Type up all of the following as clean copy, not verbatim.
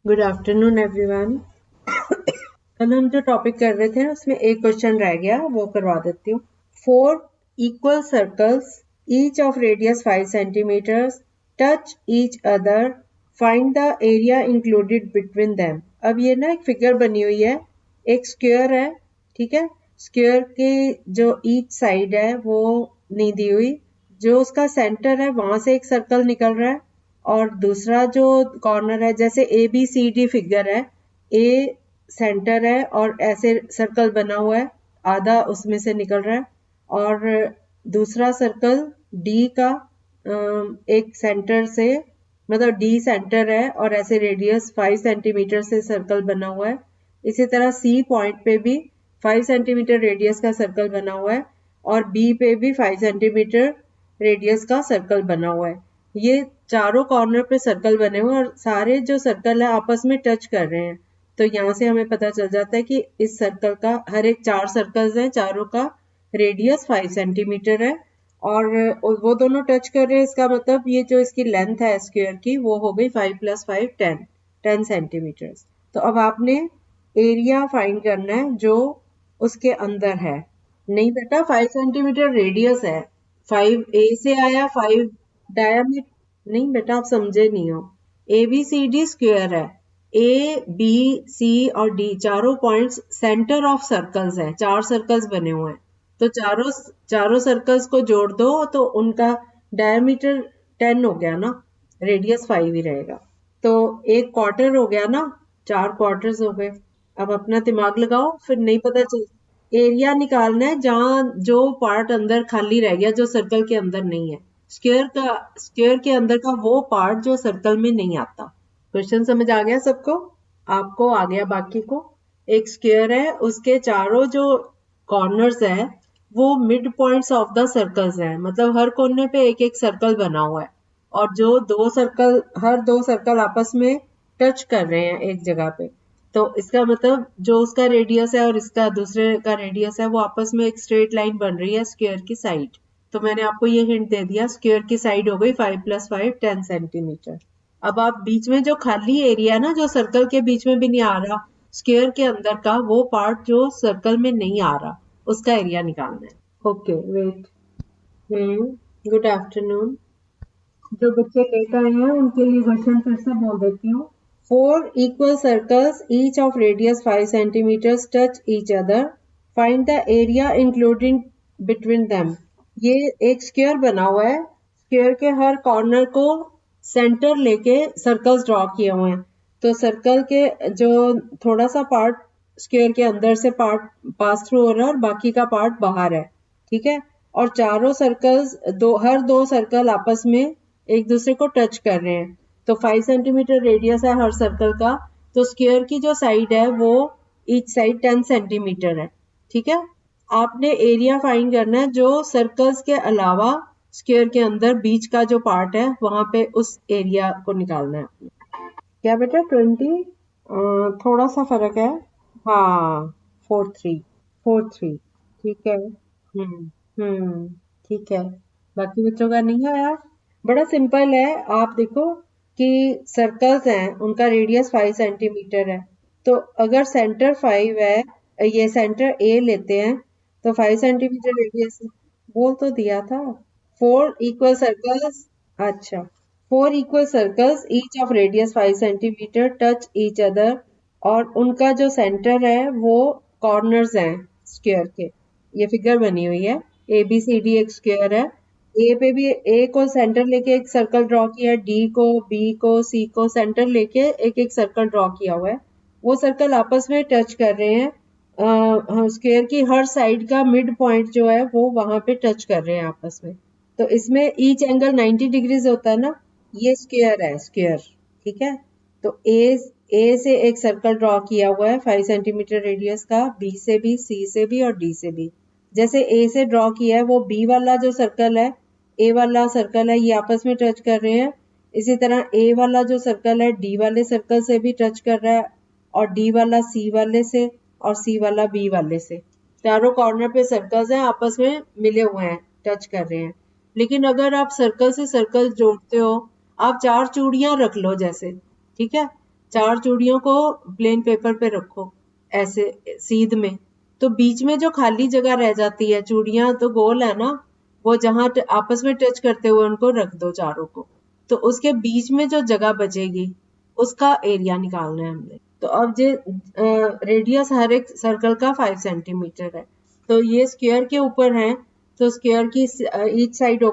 Good afternoon everyone. कल हम जो टॉपिक कर रहे थे उसमें एक क्वेश्चन रह गया, वो करवा देती हूँ। 4 equal circles each of radius 5 centimetres touch each other, find the area included between them. अब ये ना एक फिगर बनी हुई है, एक स्क्वायर है, ठीक है। स्क्वायर की जो ईच साइड है वो नहीं दी हुई, जो उसका सेंटर है वहां से एक सर्कल निकल रहा है और दूसरा जो कॉर्नर है, जैसे ABCD फिगर है, ए सेंटर है और ऐसे सर्कल बना हुआ है, आधा उसमें से निकल रहा है, और दूसरा सर्कल डी का एक सेंटर से, मतलब डी सेंटर है और ऐसे रेडियस 5 सेंटीमीटर से सर्कल बना हुआ है। इसी तरह सी पॉइंट पे भी 5 सेंटीमीटर रेडियस का सर्कल बना हुआ है और बी पे भी 5 सेंटीमीटर रेडियस का सर्कल बना हुआ है। ये चारों कॉर्नर पे सर्कल बने हुए और सारे जो सर्कल है आपस में टच कर रहे हैं। तो यहाँ से हमें पता चल जाता है कि इस सर्कल का, हर एक 4 सर्कल्स हैं, चारों का रेडियस 5 सेंटीमीटर है और वो दोनों टच कर रहे हैं। इसका मतलब ये जो इसकी लेंथ है स्क्वायर की, वो हो गई 5 + 5 10 सेंटीमीटर। तो अब आपने एरिया फाइंड करना है जो उसके अंदर है। नहीं बेटा, 5 सेंटीमीटर रेडियस है, 5 ए से आया, 5 डायमीटर नहीं बेटा, आप समझे नहीं हो। ABCD स्क्वायर है, A B C और D चारों पॉइंट्स सेंटर ऑफ सर्कल्स हैं, 4 सर्कल्स बने हुए हैं। तो चारों चारों सर्कल्स को जोड़ दो तो उनका डायमीटर 10 हो गया ना, रेडियस 5 ही रहेगा। तो एक क्वार्टर हो गया ना, 4 क्वार्टर्स हो गए। अब अपना दिमाग लगाओ, फिर नहीं पता चल, एरिया निकालना है जहां जो पार्ट अंदर खाली रह गया, जो सर्कल के अंदर नहीं है। स्क्वायर के अंदर का वो पार्ट जो सर्कल में नहीं आता। क्वेश्चन समझ आ गया सबको? आपको आ गया, बाकी को? एक स्क्वायर है, उसके चारों जो कॉर्नर्स है वो mid points of the circles हैं, मतलब हर कोने पे एक एक सर्कल बना हुआ है और जो हर दो सर्कल आपस में टच कर रहे हैं एक जगह पे। तो इसका मतलब जो उसका रेडियस है और इसका दूसरे का रेडियस है, वो आपस में एक स्ट्रेट लाइन बन रही है स्क्वायर की साइड। तो मैंने आपको ये हिंट दे दिया, स्क्वायर की साइड हो गई 5 + 5 10 सेंटीमीटर। अब आप बीच में जो खाली एरिया है ना, जो सर्कल के बीच में भी नहीं आ रहा, स्क्वायर के अंदर का वो पार्ट जो सर्कल में नहीं आ रहा, उसका एरिया निकालना है। Okay wait. Good afternoon. जो बच्चे लेट आए हैं उनके लिए क्वेश्चन फिर से बोल देती हूँ। 4 equal circles each of radius 5 centimeters touch each other, find the area including between them। ये एक स्क्वायर बना हुआ है, स्क्वायर के हर कॉर्नर को सेंटर लेके सर्कल्स ड्रॉ किए हुए हैं। तो सर्कल के जो थोड़ा सा पार्ट स्क्वायर के अंदर से पार्ट पास थ्रू हो रहा है और बाकी का पार्ट बाहर है, ठीक है। और चारों सर्कल्स हर दो सर्कल आपस में एक दूसरे को टच कर रहे हैं। तो 5 सेंटीमीटर रेडियस है हर सर्कल का, तो स्क्वायर की जो साइड है वो ईच साइड 10 सेंटीमीटर है, ठीक है। आपने एरिया फाइंड करना है जो सर्कल्स के अलावा स्क्वायर के अंदर बीच का जो पार्ट है वहां पे, उस एरिया को निकालना है। क्या बेटा 20? थोड़ा सा फर्क है। हाँ, 4 3 ठीक है। ठीक है। बाकी बच्चों का नहीं आया? बड़ा सिंपल है। आप देखो कि सर्कल्स हैं, उनका रेडियस 5 सेंटीमीटर है। तो अगर सेंटर 5 है, ये सेंटर A लेते हैं, तो 5 सेंटीमीटर रेडियस बोल तो दिया था। 4 इक्वल सर्कल्स, अच्छा, 4 equal circles each of radius 5 centimetre touch each other, और उनका जो सेंटर है वो कॉर्नर्स हैं स्क्वायर के। ये फिगर बनी हुई है, ABCD एक स्क्वायर है। ए पे भी, ए को सेंटर लेके एक सर्कल ड्रॉ किया है, डी को, बी को, सी को सेंटर लेके एक एक सर्कल ड्रॉ किया हुआ है। वो सर्कल आपस में टच कर रहे हैं, स्क्वायर की हर साइड का मिड पॉइंट जो है वो वहां पे टच कर रहे हैं आपस में। तो इसमें ईच एंगल 90 डिग्रीज होता है ना। ये स्क्वायर है, स्क्वायर, ठीक है। तो ए से एक सर्कल ड्रॉ किया हुआ है 5 सेंटीमीटर रेडियस का, बी से भी, सी से भी और डी से भी। जैसे ए से ड्रॉ किया है, वो बी वाला जो सर्कल है, ए वाला सर्कल है, ये आपस में टच कर रहे हैं। इसी तरह ए वाला जो सर्कल है डी वाले सर्कल से भी टच कर रहा है, और डी वाला सी वाले से, और सी वाला बी वाले से। चारों कॉर्नर पे सर्कल्स हैं, आपस में मिले हुए हैं, टच कर रहे हैं। लेकिन अगर आप सर्कल से सर्कल जोड़ते हो, आप 4 चूड़ियां रख लो जैसे, ठीक है। 4 चूड़ियों को प्लेन पेपर पे रखो ऐसे सीध में, तो बीच में जो खाली जगह रह जाती है, चूड़ियां तो गोल है ना, वो जहां आपस में टच करते हुए उनको रख दो चारों को, तो उसके बीच में जो जगह बचेगी उसका एरिया निकालना है हमने। तो अब ये रेडियस हर एक सर्कल का 5 सेंटीमीटर है, तो ये स्क्वायर के ऊपर है, तो स्क्वायर की ईच साइड हो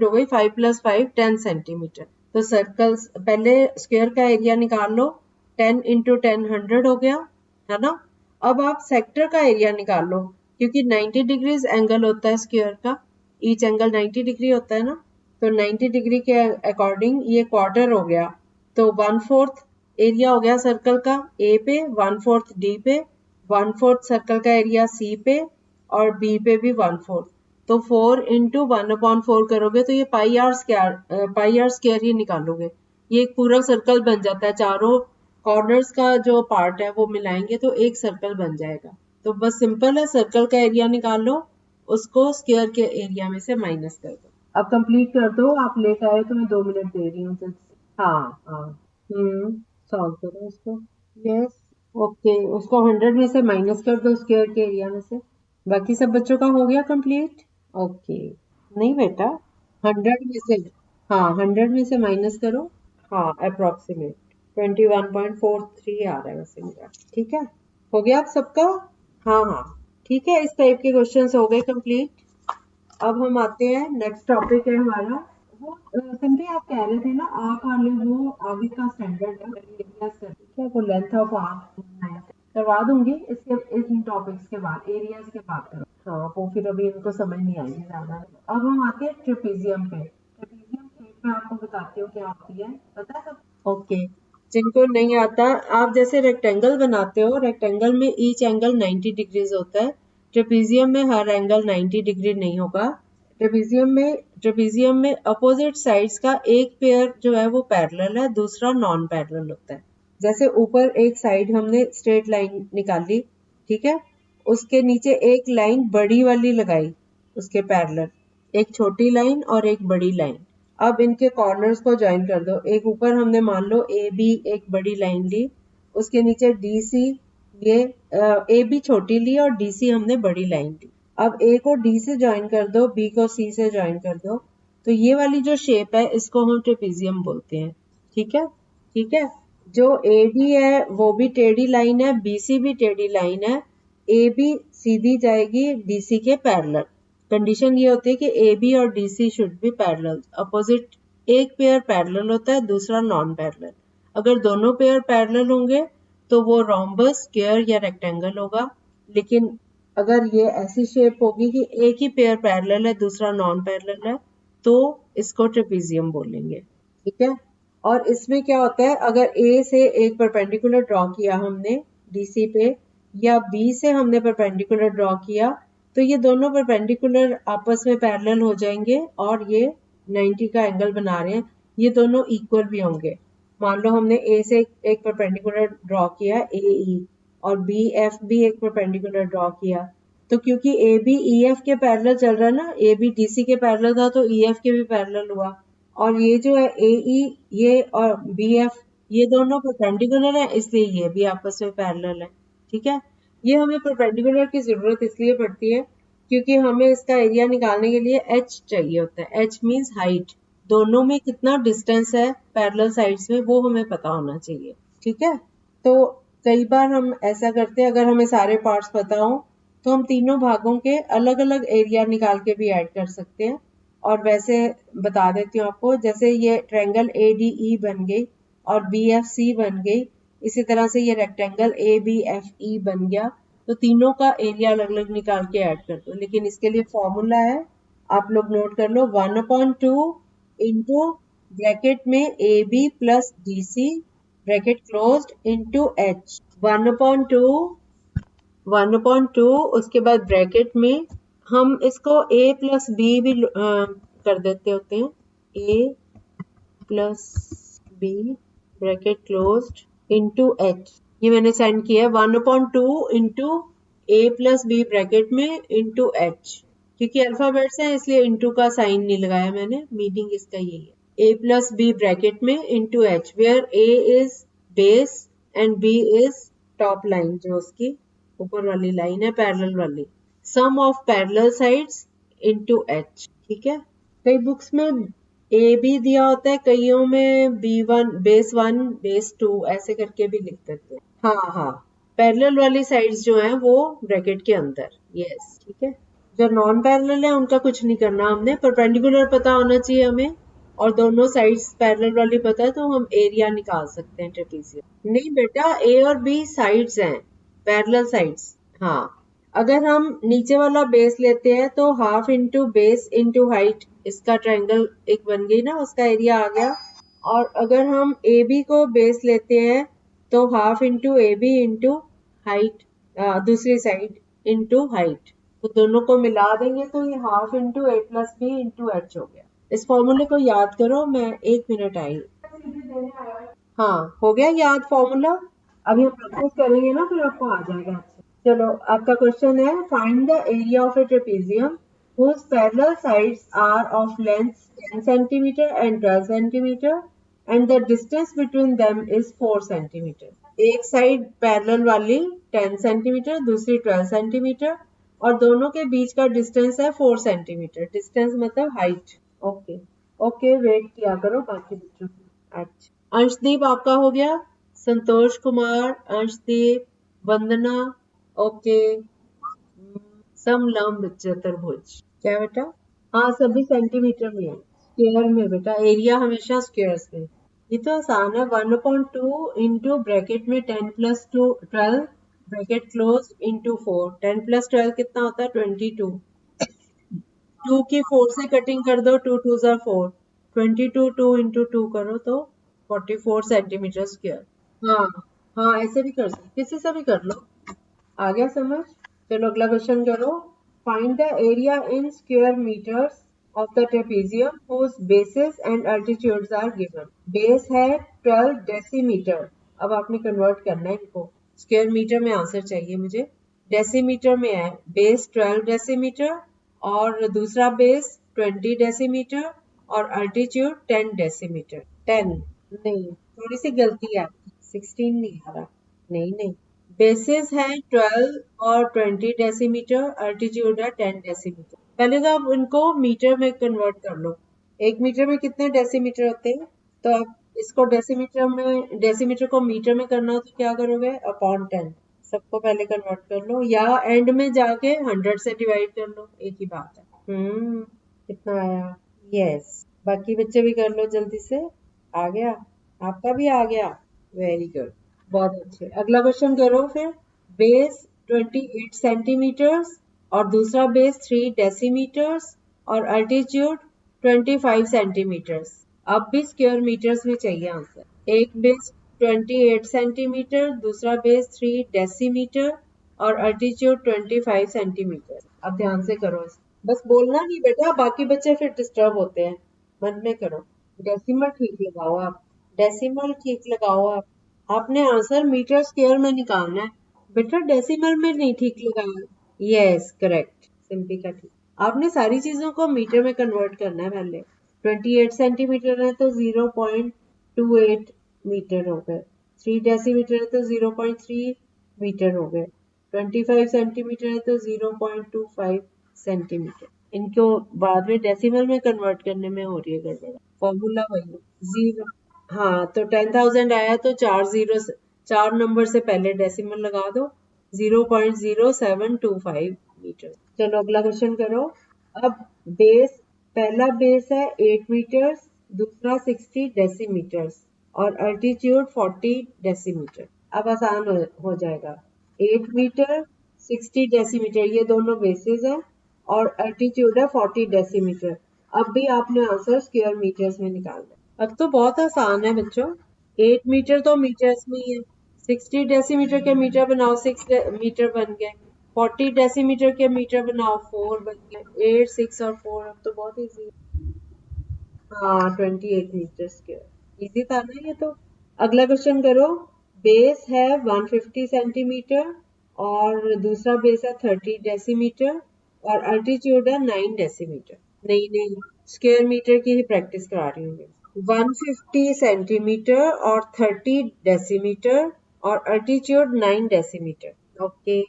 गई 5 प्लस 5 10 सेंटीमीटर। तो सर्कल्स पहले स्क्वायर का एरिया निकाल लो, 10 इंटू 10 100 हो गया, है ना। अब आप सेक्टर का एरिया निकाल लो, क्योंकि 90 डिग्रीज एंगल होता है स्क्वायर का, ईच एंगल 90 डिग्री होता है ना, तो 90 डिग्री के अकॉर्डिंग ये क्वार्टर हो गया, तो 1/4 एरिया हो गया सर्कल का ए पे, 1/4 डी पे, 1/4 सर्कल का एरिया सी पे, और बी पे भी 1/4। तो 4 इंटू 1/4 करोगे तो ये पाई आर स्क्वायर ही निकालोगे, ये एक पूरा सर्कल बन जाता है। चारों कॉर्नर्स का जो पार्ट है वो मिलाएंगे तो एक सर्कल बन जाएगा। तो बस सिंपल है, सर्कल का एरिया निकाल लो, उसको स्क्वायर के एरिया में से माइनस कर दो। अब कंप्लीट कर दो, आप लेट आए तो मैं 2 मिनट दे रही हूँ जल्द से। हाँ हाँ, सॉल्व करो उसको। यस, ओके, उसको 100 में से माइनस कर दो स्क्वायर के एरिया में से। बाकी सब बच्चों का हो गया कंप्लीट? ओके, नहीं बेटा, 100 में से, हाँ 100 में से माइनस करो, हाँ अप्रोक्सीमेट 21.43 आ रहा है वैसे मेरा। ठीक है, हो गया आप सबका? हाँ हाँ, ठीक है, इस टाइप के क्वेश्चंस हो गए कंप्लीट। अब हम आते हैं, नेक्स्ट टॉपिक है हमारा, वो सिंपली आप कह रहे थे ना, आप वाले वो आगे का स्टैंडर्ड है एरियाज का, ठीक है, वो लेंथ ऑफ आर्म करवा दूंगी इसके, इन टॉपिक्स के बाद, एरियाज के बाद करो। हाँ, वो फिर अभी इनको समझ नहीं आएगी ज्यादा। अब हम आते हैं ट्रेपेजियम पे। ट्रेपेजियम शेप में आपको बताती हूँ क्या होती है, पता है सब? ओके, जिनको नहीं आता, आप जैसे रेक्टेंगल बनाते हो, रेक्टेंगल में ईच एंगल 90 डिग्रीज होता है, ट्रेपेजियम में हर एंगल 90 डिग्री नहीं होगा। ट्रेपेजियम में अपोजिट साइड्स का एक पेयर जो है वो पैरेलल है, दूसरा नॉन पैरेलल होता है। जैसे ऊपर एक साइड हमने स्ट्रेट लाइन निकाली, ठीक है, उसके नीचे एक लाइन बड़ी वाली लगाई उसके पैरेलल, एक छोटी लाइन और एक बड़ी लाइन। अब इनके कॉर्नर्स को ज्वाइन कर दो, एक ऊपर हमने मान लो ए बी एक बड़ी लाइन ली, उसके नीचे डी सी, ये ए बी छोटी ली और डी सी हमने बड़ी लाइन ली। अब ए को डी से ज्वाइन कर दो, बी को सी से ज्वाइन कर दो, तो ये वाली जो शेप है इसको हम ट्रेपेजियम बोलते हैं। ठीक है, ठीक है, जो ए डी है वो भी टेढ़ी लाइन है, बी सी भी टेढ़ी लाइन है, ए बी सीधी जाएगी डी सी के पैरेलल। कंडीशन ये होती है कि ए बी और D C should be parallel, opposite एक पेयर पैरेलल होता है, दूसरा नॉन पैरेलल। अगर दोनों पेयर पैरेलल होंगे तो वो रोम्बस, स्क्वायर या रेक्टेंगल होगा, लेकिन अगर ये ऐसी शेप होगी कि एक ही पेयर पैरेलल है, दूसरा नॉन पैरेलल है, तो इसको ट्रेपेजियम बोलेंगे। ठीक है, और इसमें क्या होता है, अगर ए से एक परपेंडिकुलर ड्रॉ किया हमने डीसी पे, या बी से हमने परपेंडिकुलर ड्रॉ किया, तो ये दोनों परपेंडिकुलर आपस में पैरेलल हो जाएंगे और ये 90 का एंगल बना रहे हैं, ये दोनों इक्वल भी होंगे। मान लो हमने ए से एक परपेंडिकुलर ड्रॉ किया ए ई, और बी एफ भी एक परपेंडिकुलर ड्रॉ किया, तो क्योंकि ए बी ई एफ के पैरेलल चल रहा है ना, ए बी डी सी के पैरेलल था तो ई एफ के भी पैरेलल हुआ, और ये जो है ए ई ये और बी एफ ये दोनों परपेंडिकुलर है, इसलिए ये भी आपस में पैरेलल है। ठीक है, ये हमें परपेंडिकुलर की जरूरत इसलिए पड़ती है क्योंकि हमें इसका एरिया निकालने के लिए एच चाहिए होता है। एच मीन्स हाइट, दोनों में कितना डिस्टेंस है पैरेलल साइड्स में वो हमें पता होना चाहिए। ठीक है, तो कई बार हम ऐसा करते हैं, अगर हमें सारे पार्ट्स पता हो तो हम तीनों भागों के अलग अलग एरिया निकाल के भी ऐड कर सकते हैं। और वैसे बता देती हूँ आपको, जैसे ये ट्रायंगल ए डी ई बन गई और बी एफ सी बन गई, इसी तरह से ये rectangle A B F E बन गया, तो तीनों का एरिया अलग अलग निकाल के ऐड कर दो। लेकिन इसके लिए फॉर्मूला है, आप लोग नोट कर लो, 1/2 इंटू ब्रैकेट में A B plus D C bracket closed into H, 1/2, उसके बाद ब्रैकेट में हम इसको a प्लस बी भी कर देते होते हैं, a plus B bracket closed into H, ये मैंने सेंड किया है 1/2 into a plus B bracket में इंटू एच, क्योंकि अल्फाबेट्स हैं इसलिए इंटू का साइन नहीं लगाया मैंने, मीनिंग इसका यही है। a plus b ब्रैकेट में into h where a is base and b is top line जो उसकी ऊपर वाली लाइन है पैरेलल वाली sum of parallel sides into h ठीक है कई बुक्स में a भी दिया होता है कईयों में b1 base 1 base 2 ऐसे करके भी लिख देते हैं हाँ पैरेलल वाली साइड्स जो हैं वो ब्रैकेट के अंदर यस ठीक है जो नॉन पैरेलल है उनका कुछ नहीं करना हमने परपेंडिकुलर पता होना चाहिए हमें और दोनों साइड्स पैरेलल वाली पता है तो हम एरिया निकाल सकते हैं ट्रेपेजियम नहीं बेटा ए और बी साइड्स हैं पैरेलल साइड्स हाँ अगर हम नीचे वाला बेस लेते हैं तो half into base into height इसका ट्रायंगल एक बन गई ना उसका एरिया आ गया और अगर हम ए बी को बेस लेते हैं तो half into A B into height दूसरी साइड इंटू हाइट तो दोनों को मिला देंगे तो ये half into A plus B into H हो गया इस फॉर्मूले को याद करो मैं 1 मिनट आई हाँ हो गया याद फॉर्मूला अभी हम प्रैक्टिस करेंगे ना फिर आपको आ जाएगा चलो आपका क्वेश्चन है find the area of A trapezium whose parallel sides are of length 10 centimeter and 12 centimeter and the distance between them is 4 centimeter. एक साइड पैरेलल वाली 10 सेंटीमीटर दूसरी 12 सेंटीमीटर और दोनों के बीच का डिस्टेंस है 4 सेंटीमीटर डिस्टेंस मतलब हाइट ओके वेट किया करो बाकी बच्चों की अच्छा अंशदीप आपका हो गया संतोष कुमार अंशदीप वंदना ओके समलंब चतुर्भुज क्या बेटा हाँ सभी सेंटीमीटर में है स्क्वायर में बेटा एरिया हमेशा स्क्वायर्स में ये तो आसान है 1/2 इंटू ब्रैकेट में 10 plus 12 bracket close into 4 10 plus 12 कितना होता है 22 2 की 4 से कटिंग कर दो 2 2 ज़ा 4 22 2 इंटू 2 करो तो 44 सेंटीमीटर स्क्वायर हाँ ऐसे भी कर सकते किसी से भी कर लो आ गया समझ चलो अगला क्वेश्चन करो find the area in square metres of the trapezium whose bases and altitudes are given. Base है 12 डेसीमीटर अब आपने कन्वर्ट करना है इनको स्क्वायर मीटर में आंसर चाहिए मुझे डेसीमीटर में है बेस 12 डेसीमीटर और दूसरा बेस 20 डेसीमीटर और अल्टीट्यूड 10 डेसीमीटर 10 नहीं थोड़ी सी गलती है 16 नहीं आ रहा नहीं बेसिस है 12 और 20 डेसीमीटर अल्टीट्यूड है 10 डेसीमीटर पहले तो आप इनको मीटर में कन्वर्ट कर लो 1 मीटर में कितने डेसीमीटर होते हैं तो आप इसको डेसीमीटर को मीटर में करना हो तो क्या करोगे अपॉन 10 सबको पहले कन्वर्ट कर लो या एंड में जाके 100 से डिवाइड कर लो एक ही बात है कितना आया यस बाकी बच्चे भी कर लो जल्दी से आ गया आपका भी आ गया वेरी गुड बहुत अच्छे अगला क्वेश्चन करो फिर बेस 28 सेंटीमीटर और दूसरा बेस 3 डेसीमीटर्स और अल्टीट्यूड 25 सेंटीमीटर्स अब भी स्क्वायर मीटर्स में चाहिए आंसर एक बेस 28 सेंटीमीटर दूसरा बेस 3 डेसीमीटर और अल्टीट्यूड 25 सेंटीमीटर अब ध्यान से करो बस बोलना नहीं बेटा बाकी बच्चे फिर डिस्टर्ब होते हैं मन में करो डेसिमल ठीक लगाओ आप आपने आंसर मीटर स्क्वायर में निकालना है बेटा डेसिमल में नहीं ठीक लगाया यस करेक्ट सिंपली का ठीक आपने सारी चीजों को मीटर में कन्वर्ट करना है पहले 28 सेंटीमीटर है तो 0.28 मीटर हो गए 3 डेसीमीटर है तो 0.3 मीटर हो गए 25 सेंटीमीटर है तो 0.25 सेंटीमीटर इनको बाद में डेसिमल में कन्वर्ट करने में हो रही है गड़बड़ फॉर्मूला वही जीरो हाँ तो 10,000 आया तो 4 नंबर से पहले डेसिमल लगा दो 0.0725 मीटर चलो अगला क्वेश्चन करो अब बेस पहला बेस है 8 मीटर दूसरा 60 डेसीमीटर्स और अल्टीट्यूड 40 डेसीमीटर अब आसान हो जाएगा 8 मीटर 60 डेसीमीटर ये दोनों बेसिस है और अल्टीट्यूड है 40 डेसीमीटर अब भी आपने आंसर स्क्वायर मीटर्स में निकालना अब तो बहुत आसान है बच्चों 8 मीटर तो मीटर्स में ही है 60 डेसीमीटर के मीटर बनाओ 6 मीटर बन गए 40 डेसीमीटर के मीटर बनाओ 4 बन गए 8 6 और 4 अब तो बहुत इजी हाँ 28 मीटर स्क्वायर इजी था ना ये तो अगला क्वेश्चन करो बेस है 150 सेंटीमीटर और दूसरा बेस है 30 डेसीमीटर और अल्टीट्यूड है 9 डेसीमीटर नहीं स्क्वायर मीटर की ही प्रैक्टिस करा रही हूँ 150 सेंटीमीटर और 30 डेसीमीटर और अल्टीट्यूड 9 डेसीमीटर। ओके,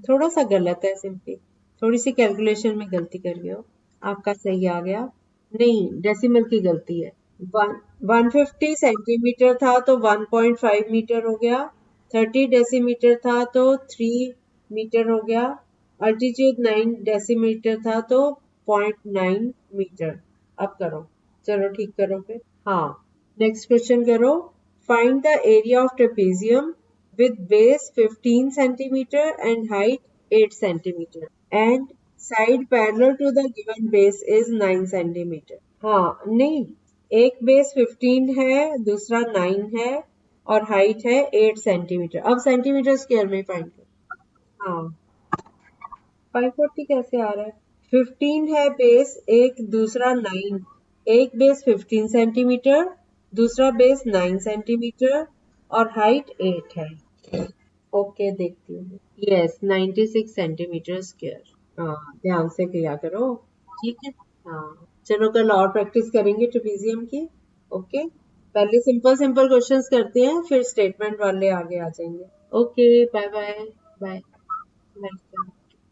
थोड़ा सा गलत है, सिंपली थोड़ी सी कैलकुलेशन में गलती कर गए हो। आपका सही आ गया, नहीं डेसिमल की गलती है। 150 सेंटीमीटर था तो 1.5 मीटर हो गया, 30 डेसीमीटर था तो 3 मीटर हो गया, अल्टीट्यूड 9 डेसीमीटर था तो 0.9 मीटर। अब करो, चलो ठीक करो फिर। हाँ, नेक्स्ट क्वेश्चन करो। Find the area of trapezium with base 15 centimeter and height 8 centimeter and side parallel to the given base is 9 centimeter। हाँ, नहीं, एक बेस 15 है, दूसरा 9 है और हाइट है 8 सेंटीमीटर। अब सेंटीमीटर स्क्वायर में फाइंड करो। हाँ, 540 कैसे आ रहा है? 15 है बेस, एक दूसरा 9, एक बेस 15 सेंटीमीटर, दूसरा बेस 9 सेंटीमीटर और हाइट 8 है। ओके, देखती हूँ। Yes, 96 centimetre square. हाँ, ध्यान से किया करो, ठीक है। हाँ, चलो कल और प्रैक्टिस करेंगे ट्रेपेजियम की। ओके, पहले सिंपल सिंपल क्वेश्चंस करते हैं, फिर स्टेटमेंट वाले आगे आ जाएंगे। Okay, bye bye. Bye bye.